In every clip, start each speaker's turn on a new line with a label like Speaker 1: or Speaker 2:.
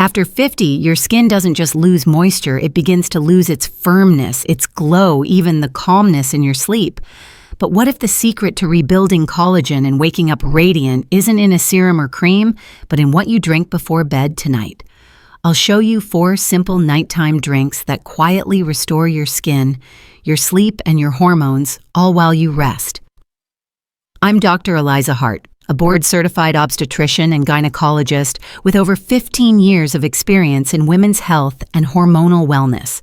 Speaker 1: After 50, your skin doesn't just lose moisture, it begins to lose its firmness, its glow, even the calmness in your sleep. But what if the secret to rebuilding collagen and waking up radiant isn't in a serum or cream, but in what you drink before bed tonight? I'll show you 4 simple nighttime drinks that quietly restore your skin, your sleep, and your hormones, all while you rest. I'm Dr. Eliza Hart, a board-certified obstetrician and gynecologist with over 15 years of experience in women's health and hormonal wellness.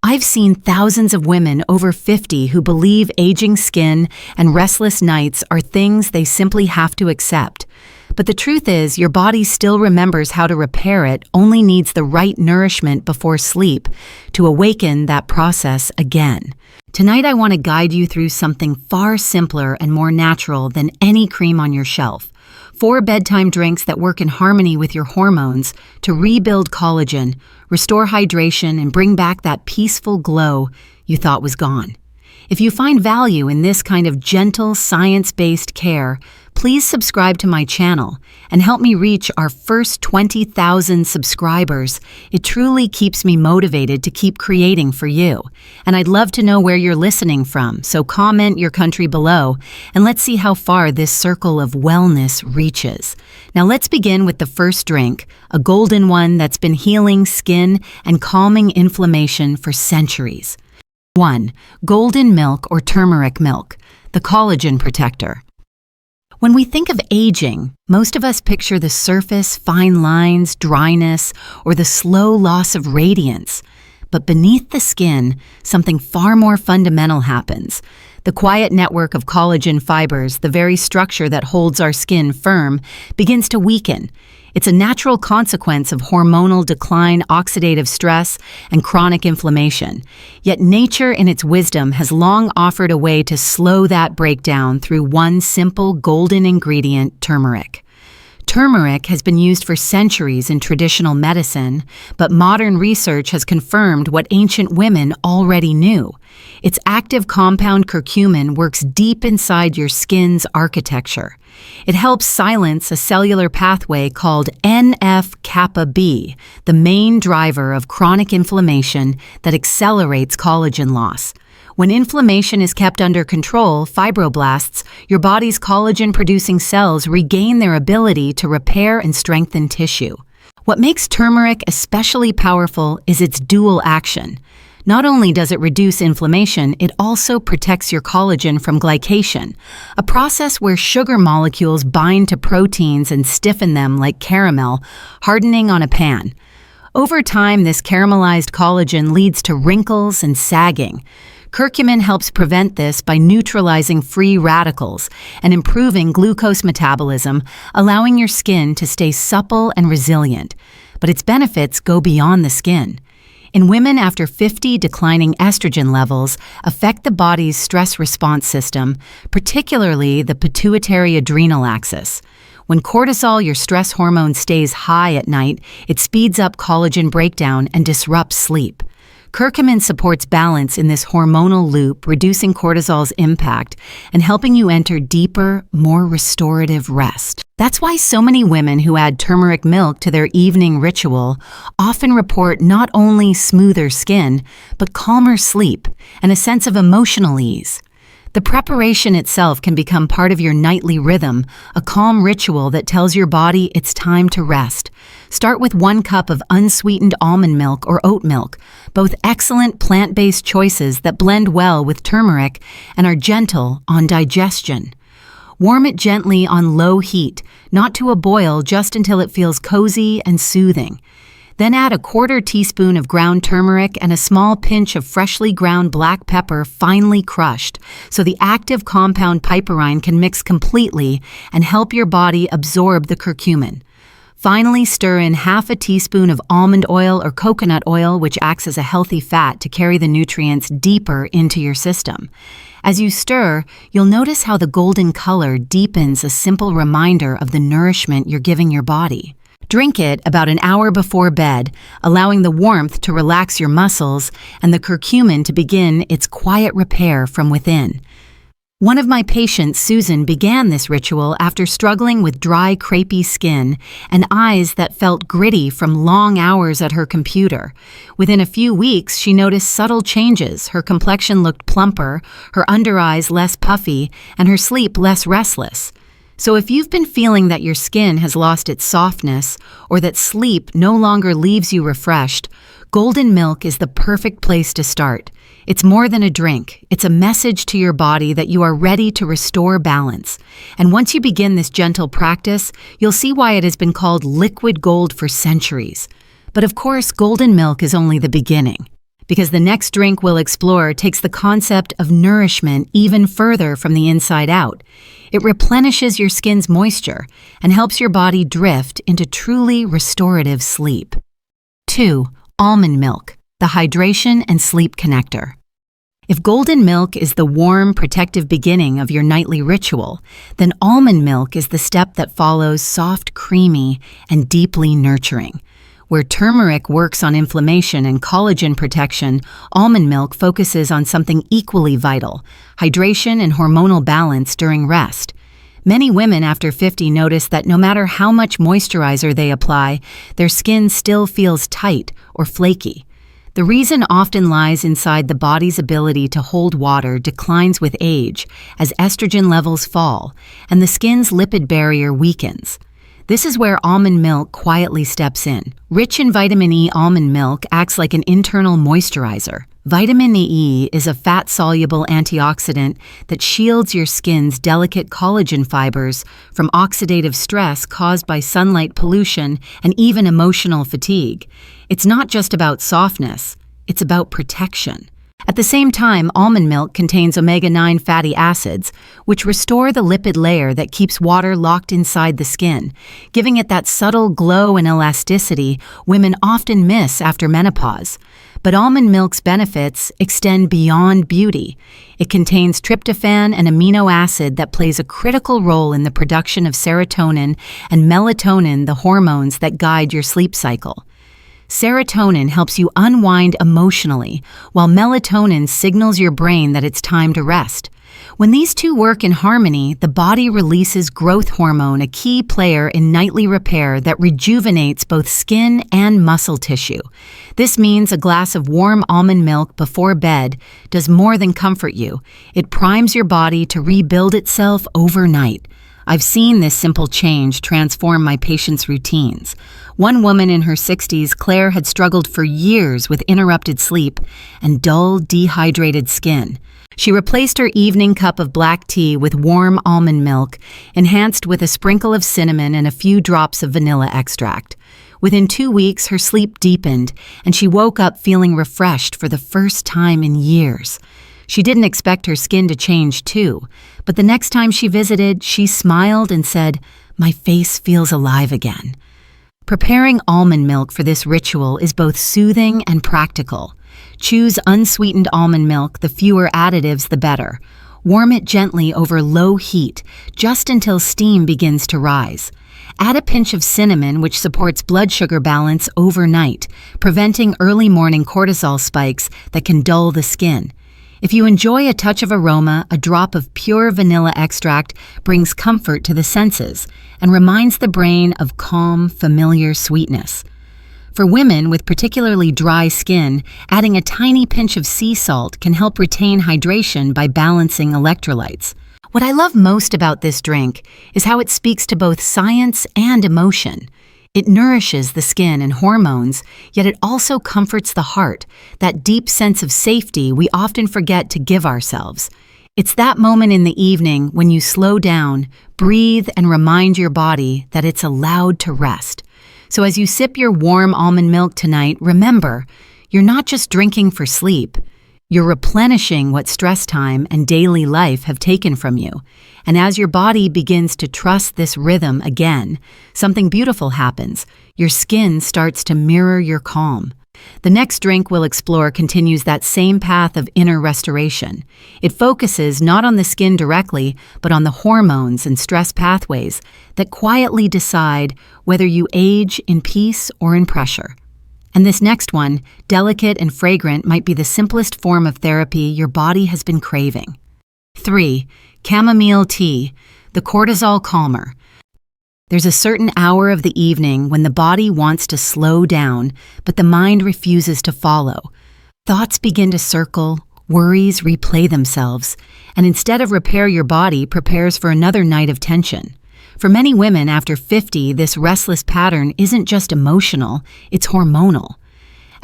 Speaker 1: I've seen thousands of women over 50 who believe aging skin and restless nights are things they simply have to accept. But the truth is, your body still remembers how to repair it, only needs the right nourishment before sleep to awaken that process again. Tonight I want to guide you through something far simpler and more natural than any cream on your shelf. 4 bedtime drinks that work in harmony with your hormones to rebuild collagen, restore hydration, and bring back that peaceful glow you thought was gone. If you find value in this kind of gentle, science-based care, please subscribe to my channel and help me reach our first 20,000 subscribers. It truly keeps me motivated to keep creating for you. And I'd love to know where you're listening from, so comment your country below and let's see how far this circle of wellness reaches. Now let's begin with the first drink, a golden one that's been healing skin and calming inflammation for centuries. 1. Golden milk or turmeric milk, the collagen protector. When we think of aging, most of us picture the surface, fine lines, dryness, or the slow loss of radiance. But beneath the skin, something far more fundamental happens. The quiet network of collagen fibers, the very structure that holds our skin firm, begins to weaken. It's a natural consequence of hormonal decline, oxidative stress, and chronic inflammation. Yet nature, in its wisdom, has long offered a way to slow that breakdown through one simple golden ingredient, turmeric. Turmeric has been used for centuries in traditional medicine, but modern research has confirmed what ancient women already knew. Its active compound curcumin works deep inside your skin's architecture. It helps silence a cellular pathway called NF-kappa B, the main driver of chronic inflammation that accelerates collagen loss. When inflammation is kept under control, fibroblasts, your body's collagen-producing cells, regain their ability to repair and strengthen tissue. What makes turmeric especially powerful is its dual action. Not only does it reduce inflammation, it also protects your collagen from glycation, a process where sugar molecules bind to proteins and stiffen them like caramel, hardening on a pan. Over time, this caramelized collagen leads to wrinkles and sagging. Curcumin helps prevent this by neutralizing free radicals and improving glucose metabolism, allowing your skin to stay supple and resilient. But its benefits go beyond the skin. In women after 50, declining estrogen levels affect the body's stress response system, particularly the pituitary-adrenal axis. When cortisol, your stress hormone, stays high at night, it speeds up collagen breakdown and disrupts sleep. Curcumin supports balance in this hormonal loop, reducing cortisol's impact and helping you enter deeper, more restorative rest. That's why so many women who add turmeric milk to their evening ritual often report not only smoother skin, but calmer sleep and a sense of emotional ease. The preparation itself can become part of your nightly rhythm, a calm ritual that tells your body it's time to rest. Start with 1 cup of unsweetened almond milk or oat milk, both excellent plant-based choices that blend well with turmeric and are gentle on digestion. Warm it gently on low heat, not to a boil, just until it feels cozy and soothing. Then add a 1/4 teaspoon of ground turmeric and a small pinch of freshly ground black pepper, finely crushed, so the active compound piperine can mix completely and help your body absorb the curcumin. Finally, stir in 1/2 teaspoon of almond oil or coconut oil, which acts as a healthy fat to carry the nutrients deeper into your system. As you stir, you'll notice how the golden color deepens, a simple reminder of the nourishment you're giving your body. Drink it about an hour before bed, allowing the warmth to relax your muscles and the curcumin to begin its quiet repair from within. One of my patients, Susan, began this ritual after struggling with dry, crepey skin and eyes that felt gritty from long hours at her computer. Within a few weeks, she noticed subtle changes. Her complexion looked plumper, her under eyes less puffy, and her sleep less restless. So if you've been feeling that your skin has lost its softness or that sleep no longer leaves you refreshed, golden milk is the perfect place to start. It's more than a drink. It's a message to your body that you are ready to restore balance. And once you begin this gentle practice, you'll see why it has been called liquid gold for centuries. But of course, golden milk is only the beginning, because the next drink we'll explore takes the concept of nourishment even further from the inside out. It replenishes your skin's moisture and helps your body drift into truly restorative sleep. 2. Almond milk, the hydration and sleep connector. If golden milk is the warm, protective beginning of your nightly ritual, then almond milk is the step that follows, soft, creamy, and deeply nurturing. Where turmeric works on inflammation and collagen protection, almond milk focuses on something equally vital: hydration and hormonal balance during rest. Many women after 50 notice that no matter how much moisturizer they apply, their skin still feels tight or flaky. The reason often lies inside the body's ability to hold water declines with age as estrogen levels fall and the skin's lipid barrier weakens. This is where almond milk quietly steps in. Rich in vitamin E, almond milk acts like an internal moisturizer. Vitamin E is a fat-soluble antioxidant that shields your skin's delicate collagen fibers from oxidative stress caused by sunlight pollution and even emotional fatigue. It's not just about softness, it's about protection. At the same time, almond milk contains omega-9 fatty acids, which restore the lipid layer that keeps water locked inside the skin, giving it that subtle glow and elasticity women often miss after menopause. But almond milk's benefits extend beyond beauty. It contains tryptophan, an amino acid that plays a critical role in the production of serotonin and melatonin, the hormones that guide your sleep cycle. Serotonin helps you unwind emotionally, while melatonin signals your brain that it's time to rest. When these two work in harmony, the body releases growth hormone, a key player in nightly repair that rejuvenates both skin and muscle tissue. This means a glass of warm almond milk before bed does more than comfort you. It primes your body to rebuild itself overnight. I've seen this simple change transform my patients' routines. One woman in her 60s, Claire, had struggled for years with interrupted sleep and dull, dehydrated skin. She replaced her evening cup of black tea with warm almond milk, enhanced with a sprinkle of cinnamon and a few drops of vanilla extract. Within 2 weeks, her sleep deepened, and she woke up feeling refreshed for the first time in years. She didn't expect her skin to change too, but the next time she visited, she smiled and said, "My face feels alive again." Preparing almond milk for this ritual is both soothing and practical. Choose unsweetened almond milk, the fewer additives the better. Warm it gently over low heat, just until steam begins to rise. Add a pinch of cinnamon, which supports blood sugar balance overnight, preventing early morning cortisol spikes that can dull the skin. If you enjoy a touch of aroma, a drop of pure vanilla extract brings comfort to the senses and reminds the brain of calm, familiar sweetness. For women with particularly dry skin, adding a tiny pinch of sea salt can help retain hydration by balancing electrolytes. What I love most about this drink is how it speaks to both science and emotion. It nourishes the skin and hormones, yet it also comforts the heart, that deep sense of safety we often forget to give ourselves. It's that moment in the evening when you slow down, breathe, and remind your body that it's allowed to rest. So as you sip your warm almond milk tonight, remember, you're not just drinking for sleep. You're replenishing what stress time and daily life have taken from you. And as your body begins to trust this rhythm again, something beautiful happens. Your skin starts to mirror your calm. The next drink we'll explore continues that same path of inner restoration. It focuses not on the skin directly, but on the hormones and stress pathways that quietly decide whether you age in peace or in pressure. And this next one, delicate and fragrant, might be the simplest form of therapy your body has been craving. 3. Chamomile tea, the cortisol calmer. There's a certain hour of the evening when the body wants to slow down, but the mind refuses to follow. Thoughts begin to circle, worries replay themselves, and instead of repair your body prepares for another night of tension. For many women after 50, this restless pattern isn't just emotional, it's hormonal.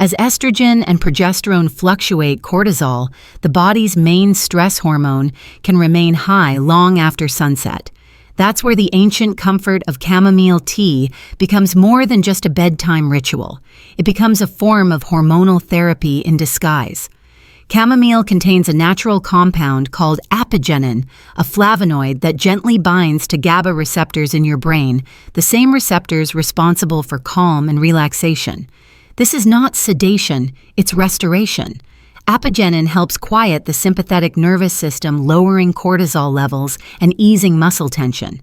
Speaker 1: As estrogen and progesterone fluctuate cortisol, the body's main stress hormone, can remain high long after sunset. That's where the ancient comfort of chamomile tea becomes more than just a bedtime ritual. It becomes a form of hormonal therapy in disguise. Chamomile contains a natural compound called apigenin, a flavonoid that gently binds to GABA receptors in your brain, the same receptors responsible for calm and relaxation. This is not sedation, it's restoration. Apigenin helps quiet the sympathetic nervous system, lowering cortisol levels and easing muscle tension.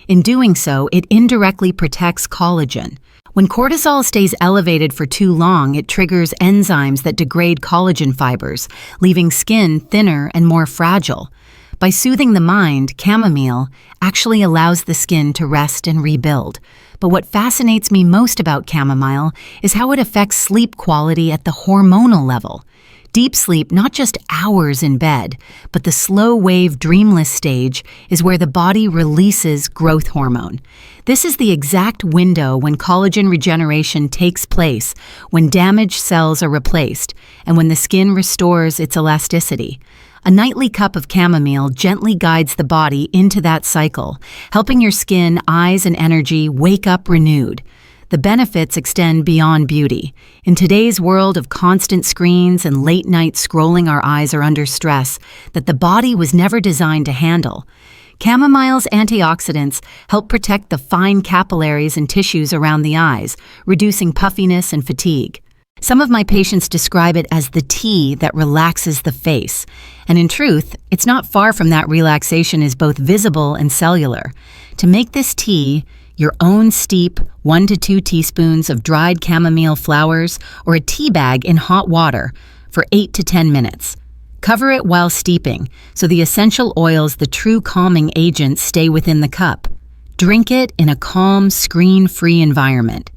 Speaker 1: In doing so, it indirectly protects collagen. When cortisol stays elevated for too long, it triggers enzymes that degrade collagen fibers, leaving skin thinner and more fragile. By soothing the mind, chamomile actually allows the skin to rest and rebuild. But what fascinates me most about chamomile is how it affects sleep quality at the hormonal level. Deep sleep, not just hours in bed, but the slow-wave dreamless stage is where the body releases growth hormone. This is the exact window when collagen regeneration takes place, when damaged cells are replaced, and when the skin restores its elasticity. A nightly cup of chamomile gently guides the body into that cycle, helping your skin, eyes, and energy wake up renewed. The benefits extend beyond beauty. In today's world of constant screens and late-night scrolling, our eyes are under stress that the body was never designed to handle. Chamomile's antioxidants help protect the fine capillaries and tissues around the eyes, reducing puffiness and fatigue. Some of my patients describe it as the tea that relaxes the face. And in truth, it's not far from that. Relaxation is both visible and cellular. To make this tea, your own steep 1 to 2 teaspoons of dried chamomile flowers or a tea bag in hot water for 8 to 10 minutes. Cover it while steeping, so the essential oils, the true calming agents, stay within the cup. Drink it in a calm, screen-free environment.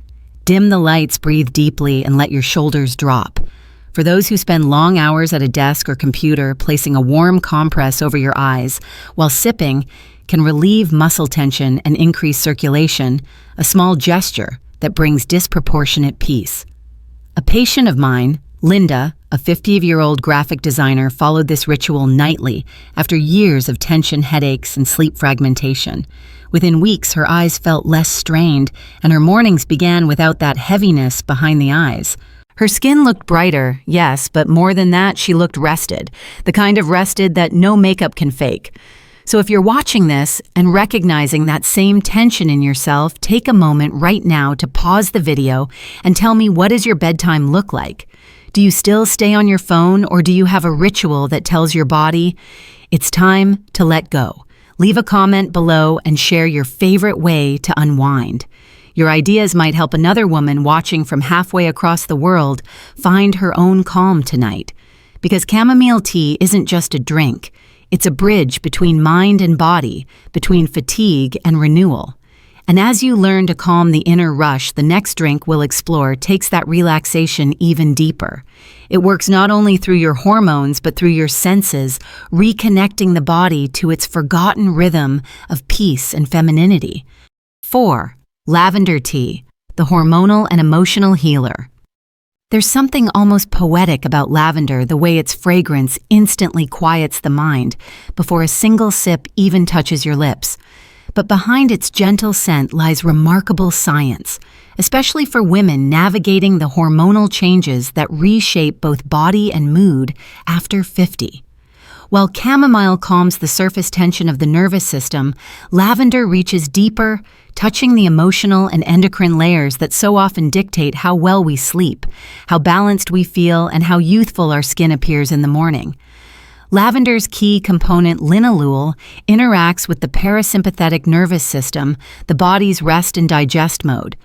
Speaker 1: Dim the lights, breathe deeply, and let your shoulders drop. For those who spend long hours at a desk or computer, placing a warm compress over your eyes while sipping can relieve muscle tension and increase circulation, a small gesture that brings disproportionate peace. A patient of mine, Linda, a 50-year-old graphic designer, followed this ritual nightly after years of tension, headaches, and sleep fragmentation. Within weeks, her eyes felt less strained, and her mornings began without that heaviness behind the eyes. Her skin looked brighter, yes, but more than that, she looked rested, the kind of rested that no makeup can fake. So if you're watching this and recognizing that same tension in yourself, take a moment right now to pause the video and tell me, what does your bedtime look like? Do you still stay on your phone, or do you have a ritual that tells your body, it's time to let go? Leave a comment below and share your favorite way to unwind. Your ideas might help another woman watching from halfway across the world find her own calm tonight. Because chamomile tea isn't just a drink, it's a bridge between mind and body, between fatigue and renewal. And as you learn to calm the inner rush, the next drink we'll explore takes that relaxation even deeper. It works not only through your hormones, but through your senses, reconnecting the body to its forgotten rhythm of peace and femininity. 4. Lavender tea, the hormonal and emotional healer. There's something almost poetic about lavender, the way its fragrance instantly quiets the mind before a single sip even touches your lips. But behind its gentle scent lies remarkable science, especially for women navigating the hormonal changes that reshape both body and mood after 50. While chamomile calms the surface tension of the nervous system, lavender reaches deeper, touching the emotional and endocrine layers that so often dictate how well we sleep, how balanced we feel, and how youthful our skin appears in the morning. Lavender's key component, linalool, interacts with the parasympathetic nervous system, the body's rest and digest mode.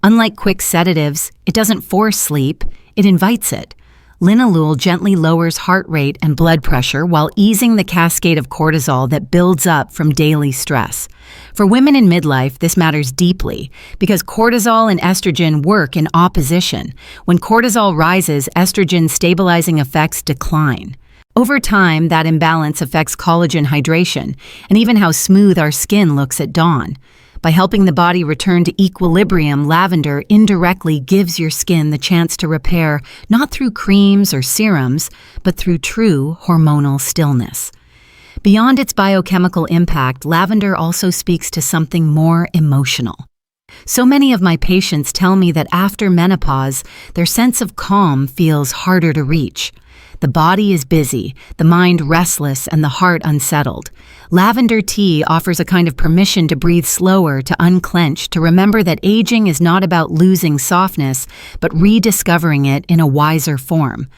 Speaker 1: Unlike quick sedatives, it doesn't force sleep, it invites it. Linalool gently lowers heart rate and blood pressure while easing the cascade of cortisol that builds up from daily stress. For women in midlife, this matters deeply because cortisol and estrogen work in opposition. When cortisol rises, estrogen stabilizing effects decline. Over time, that imbalance affects collagen hydration and even how smooth our skin looks at dawn. By helping the body return to equilibrium, lavender indirectly gives your skin the chance to repair, not through creams or serums, but through true hormonal stillness. Beyond its biochemical impact, lavender also speaks to something more emotional. So many of my patients tell me that after menopause, their sense of calm feels harder to reach. The body is busy, the mind restless, and the heart unsettled. Lavender tea offers a kind of permission to breathe slower, to unclench, to remember that aging is not about losing softness, but rediscovering it in a wiser form.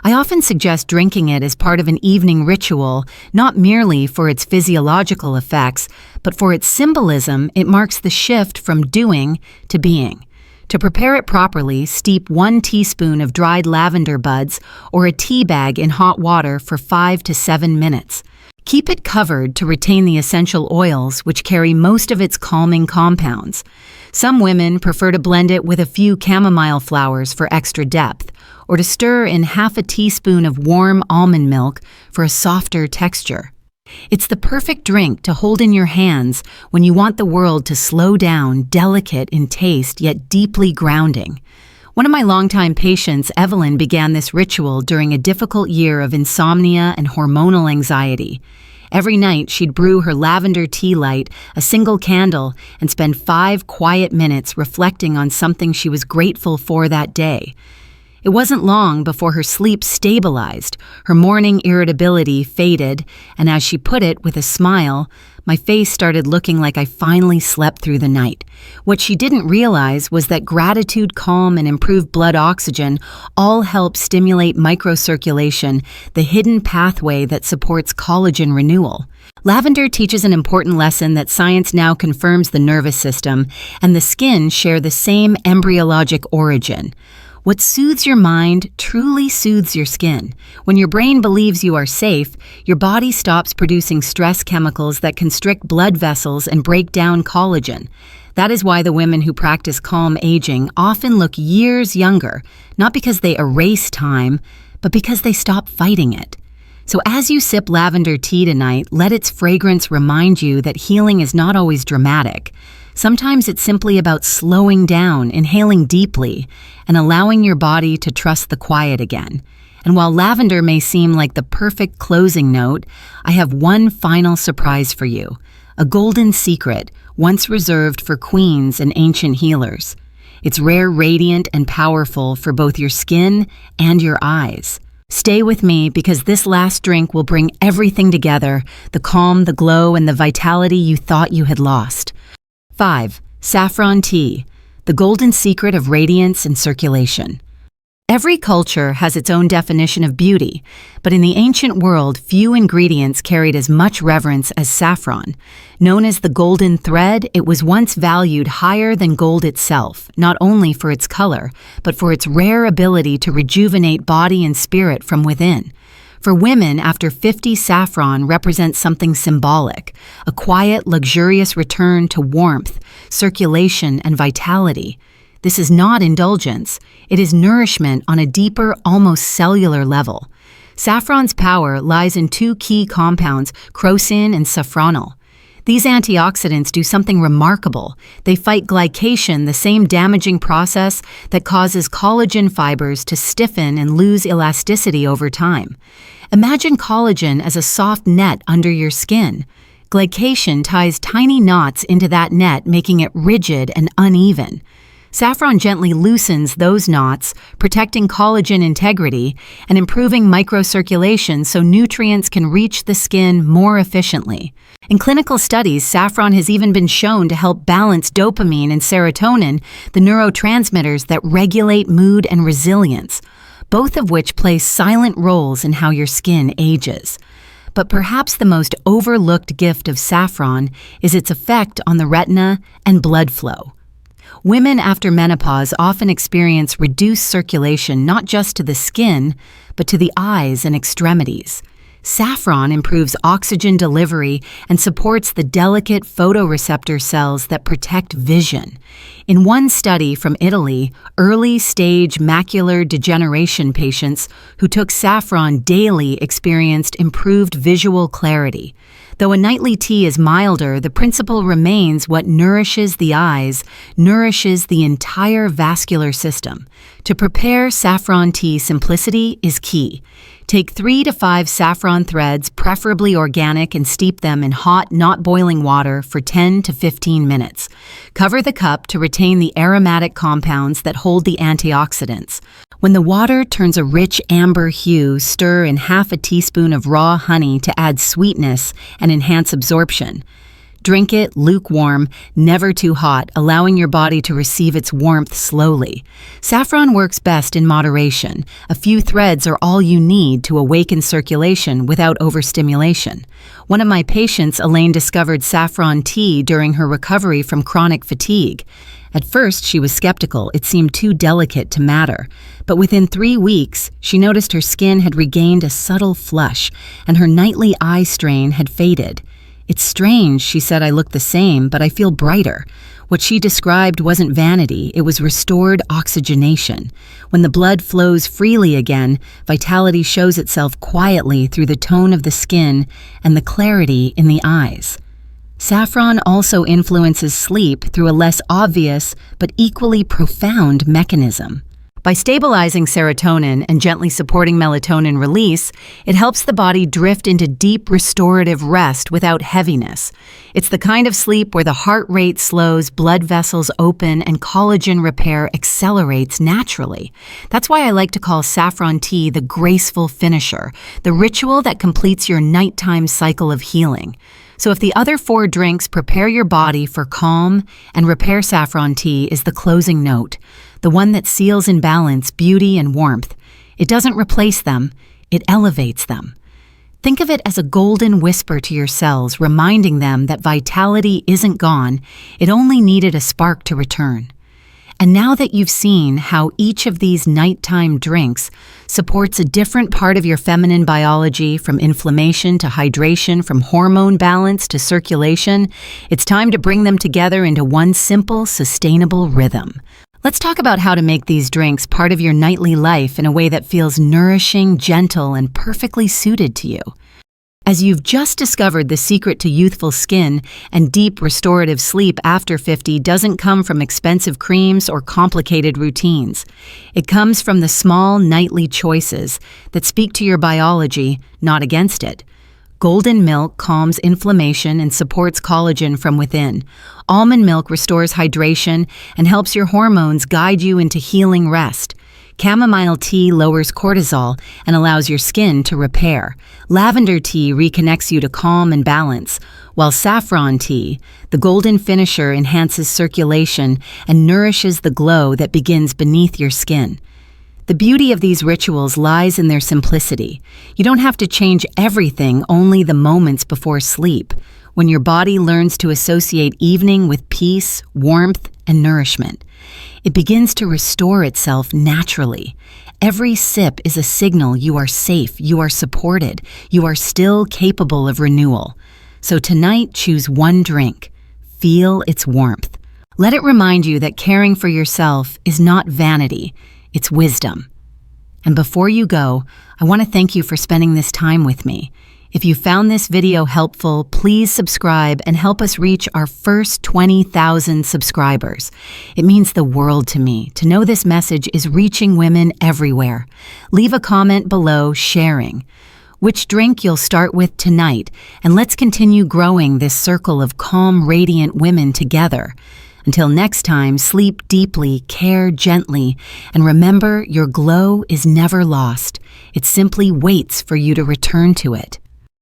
Speaker 1: I often suggest drinking it as part of an evening ritual, not merely for its physiological effects, but for its symbolism. It marks the shift from doing to being. To prepare it properly, steep 1 teaspoon of dried lavender buds or a tea bag in hot water for 5 to 7 minutes. Keep it covered to retain the essential oils, which carry most of its calming compounds. Some women prefer to blend it with a few chamomile flowers for extra depth, or to stir in half a teaspoon of warm almond milk for a softer texture. It's the perfect drink to hold in your hands when you want the world to slow down, delicate in taste yet deeply grounding. One of my longtime patients, Evelyn, began this ritual during a difficult year of insomnia and hormonal anxiety. Every night, she'd brew her lavender tea light, a single candle, and spend 5 quiet minutes reflecting on something she was grateful for that day. It wasn't long before her sleep stabilized, her morning irritability faded, and as she put it with a smile, my face started looking like I finally slept through the night. What she didn't realize was that gratitude, calm, and improved blood oxygen all help stimulate microcirculation, the hidden pathway that supports collagen renewal. Lavender teaches an important lesson that science now confirms: the nervous system and the skin share the same embryologic origin. What soothes your mind truly soothes your skin. When your brain believes you are safe, your body stops producing stress chemicals that constrict blood vessels and break down collagen. That is why the women who practice calm aging often look years younger, not because they erase time, but because they stop fighting it. So as you sip lavender tea tonight, let its fragrance remind you that healing is not always dramatic. Sometimes it's simply about slowing down, inhaling deeply, and allowing your body to trust the quiet again. And while lavender may seem like the perfect closing note, I have one final surprise for you, a golden secret once reserved for queens and ancient healers. It's rare, radiant, and powerful for both your skin and your eyes. Stay with me because this last drink will bring everything together: the calm, the glow, and the vitality you thought you had lost. 5. Saffron tea, the golden secret of radiance and circulation. Every culture has its own definition of beauty, but in the ancient world, few ingredients carried as much reverence as saffron. Known as the golden thread, it was once valued higher than gold itself, not only for its color, but for its rare ability to rejuvenate body and spirit from within. For women, after 50, saffron represents something symbolic, a quiet, luxurious return to warmth, circulation, and vitality. This is not indulgence. It is nourishment on a deeper, almost cellular level. Saffron's power lies in 2 key compounds, crocin and saffronal. These antioxidants do something remarkable. They fight glycation, the same damaging process that causes collagen fibers to stiffen and lose elasticity over time. Imagine collagen as a soft net under your skin. Glycation ties tiny knots into that net, making it rigid and uneven. Saffron gently loosens those knots, protecting collagen integrity and improving microcirculation so nutrients can reach the skin more efficiently. In clinical studies, saffron has even been shown to help balance dopamine and serotonin, the neurotransmitters that regulate mood and resilience, both of which play silent roles in how your skin ages. But perhaps the most overlooked gift of saffron is its effect on the retina and blood flow. Women after menopause often experience reduced circulation not just to the skin, but to the eyes and extremities. Saffron improves oxygen delivery and supports the delicate photoreceptor cells that protect vision. In one study from Italy, early-stage macular degeneration patients who took saffron daily experienced improved visual clarity. Though a nightly tea is milder, the principle remains: what nourishes the eyes nourishes the entire vascular system. To prepare saffron tea, simplicity is key. Take 3 to 5 saffron threads, preferably organic, and steep them in hot, not boiling water for 10 to 15 minutes. Cover the cup to retain the aromatic compounds that hold the antioxidants. When the water turns a rich amber hue, stir in half a teaspoon of raw honey to add sweetness and enhance absorption. Drink it lukewarm, never too hot, allowing your body to receive its warmth slowly. Saffron works best in moderation. A few threads are all you need to awaken circulation without overstimulation. One of my patients, Elaine, discovered saffron tea during her recovery from chronic fatigue. At first, she was skeptical. It seemed too delicate to matter. But within 3 weeks, she noticed her skin had regained a subtle flush, and her nightly eye strain had faded. "It's strange," she said, "I look the same, but I feel brighter." What she described wasn't vanity, it was restored oxygenation. When the blood flows freely again, vitality shows itself quietly through the tone of the skin and the clarity in the eyes. Saffron also influences sleep through a less obvious but equally profound mechanism. By stabilizing serotonin and gently supporting melatonin release, it helps the body drift into deep restorative rest without heaviness. It's the kind of sleep where the heart rate slows, blood vessels open, and collagen repair accelerates naturally. That's why I like to call saffron tea the graceful finisher, the ritual that completes your nighttime cycle of healing. So if the other 4 drinks prepare your body for calm and repair, saffron tea is the closing note, the one that seals in balance, beauty, and warmth. It doesn't replace them, it elevates them. Think of it as a golden whisper to your cells, reminding them that vitality isn't gone, it only needed a spark to return. And now that you've seen how each of these nighttime drinks supports a different part of your feminine biology, from inflammation to hydration, from hormone balance to circulation, it's time to bring them together into one simple, sustainable rhythm. Let's talk about how to make these drinks part of your nightly life in a way that feels nourishing, gentle, and perfectly suited to you. As you've just discovered, the secret to youthful skin and deep restorative sleep after 50 doesn't come from expensive creams or complicated routines. It comes from the small nightly choices that speak to your biology, not against it. Golden milk calms inflammation and supports collagen from within. Almond milk restores hydration and helps your hormones guide you into healing rest. Chamomile tea lowers cortisol and allows your skin to repair. Lavender tea reconnects you to calm and balance, while saffron tea, the golden finisher, enhances circulation and nourishes the glow that begins beneath your skin. The beauty of these rituals lies in their simplicity. You don't have to change everything, only the moments before sleep, when your body learns to associate evening with peace, warmth, and nourishment. It begins to restore itself naturally. Every sip is a signal you are safe, you are supported, you are still capable of renewal. So tonight, choose one drink. Feel its warmth. Let it remind you that caring for yourself is not vanity, it's wisdom. And before you go, I want to thank you for spending this time with me. If you found this video helpful, please subscribe and help us reach our first 20,000 subscribers. It means the world to me to know this message is reaching women everywhere. Leave a comment below sharing which drink you'll start with tonight, and let's continue growing this circle of calm, radiant women together. Until next time, sleep deeply, care gently, and remember, your glow is never lost. It simply waits for you to return to it.